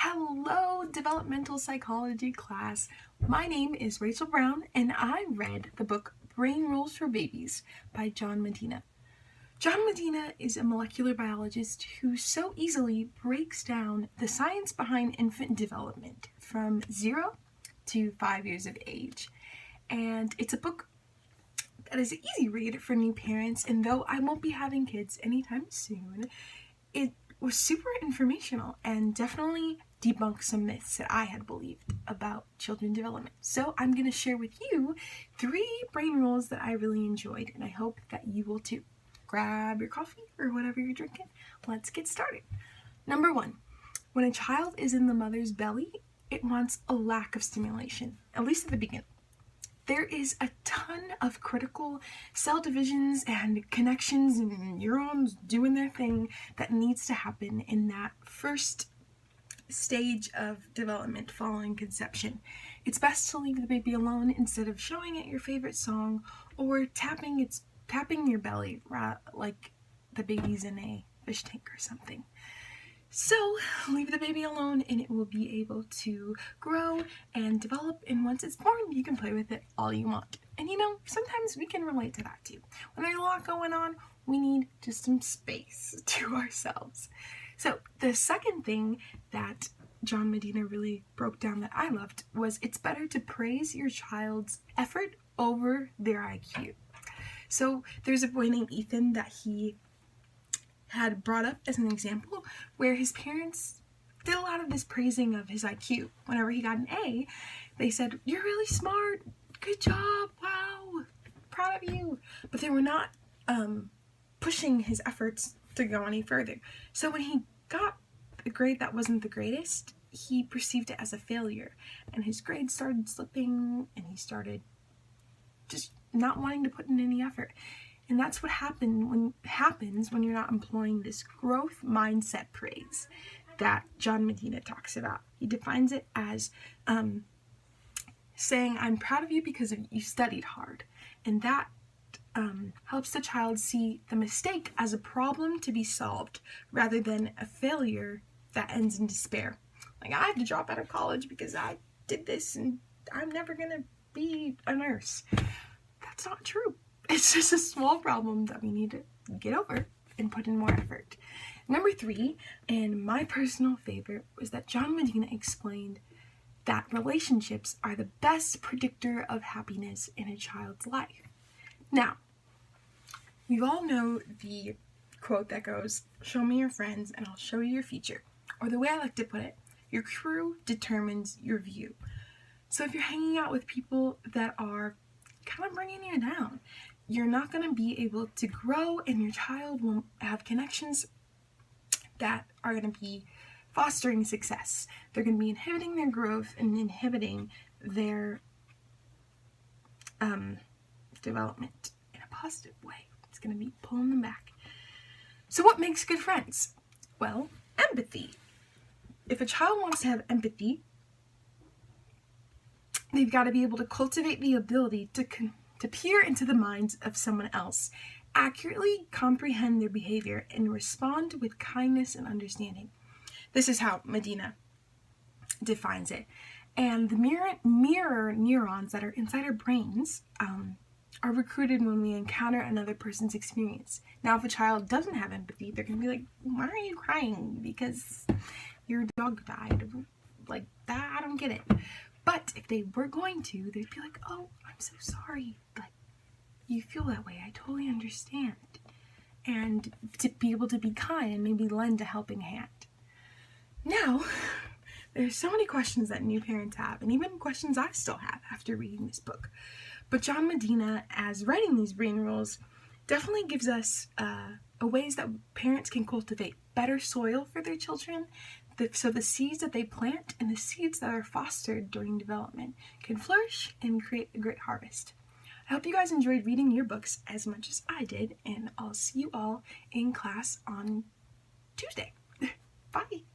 Hello, developmental psychology class. My name is Rachel Brown, and I read the book Brain Rules for Babies by John Medina. John Medina is a molecular biologist who so easily breaks down the science behind infant development from 0 to 5 years of age. And it's a book that is an easy read for new parents, and though I won't be having kids anytime soon, it was super informational and definitely debunked some myths that I had believed about children's development. So I'm going to share with you 3 brain rules that I really enjoyed, and I hope that you will too. Grab your coffee or whatever you're drinking. Let's get started. Number 1, when a child is in the mother's belly, it wants a lack of stimulation, at least at the beginning. There is a ton of critical cell divisions and connections and neurons doing their thing that needs to happen in that first stage of development following conception. It's best to leave the baby alone instead of showing it your favorite song or tapping your belly like the baby's in a fish tank or something. So leave the baby alone and it will be able to grow and develop, and once it's born you can play with it all you want. And sometimes we can relate to that too. When there's a lot going on, we need just some space to ourselves. So the second thing that John Medina really broke down that I loved was it's better to praise your child's effort over their IQ. So there's a boy named Ethan that he had brought up as an example where his parents did a lot of this praising of his IQ. Whenever he got an A, they said, "You're really smart, good job, wow, proud of you." But they were not pushing his efforts to go any further. So when he got a grade that wasn't the greatest, he perceived it as a failure, and his grades started slipping, and he started just not wanting to put in any effort. And that's what happens when you're not employing this growth mindset praise that John Medina talks about. He defines it as saying, "I'm proud of you because you studied hard." And that helps the child see the mistake as a problem to be solved rather than a failure that ends in despair. Like, I had to drop out of college because I did this and I'm never going to be a nurse. That's not true. It's just a small problem that we need to get over and put in more effort. Number 3, and my personal favorite, was that John Medina explained that relationships are the best predictor of happiness in a child's life. Now, we all know the quote that goes, "Show me your friends and I'll show you your future." Or the way I like to put it, your crew determines your view. So if you're hanging out with people that are kind of bringing you down, you're not going to be able to grow, and your child will have connections that are going to be fostering success. They're going to be inhibiting their growth and inhibiting their development in a positive way. It's going to be pulling them back. So what makes good friends? Well, empathy. If a child wants to have empathy, they've got to be able to cultivate the ability to peer into the minds of someone else, accurately comprehend their behavior, and respond with kindness and understanding. This is how Medina defines it. And the mirror neurons that are inside our brains are recruited when we encounter another person's experience. Now, if a child doesn't have empathy, they're going to be like, "Why are you crying? Because your dog died." Like that, I don't get it. But if they were going to, they'd be like, "Oh, I'm so sorry, but you feel that way. I totally understand." And to be able to be kind and maybe lend a helping hand. Now, there's so many questions that new parents have, and even questions I still have after reading this book. But John Medina, as writing these brain rules, definitely gives us ways that parents can cultivate better soil for their children, so the seeds that they plant and the seeds that are fostered during development can flourish and create a great harvest. I hope you guys enjoyed reading your books as much as I did, and I'll see you all in class on Tuesday. Bye!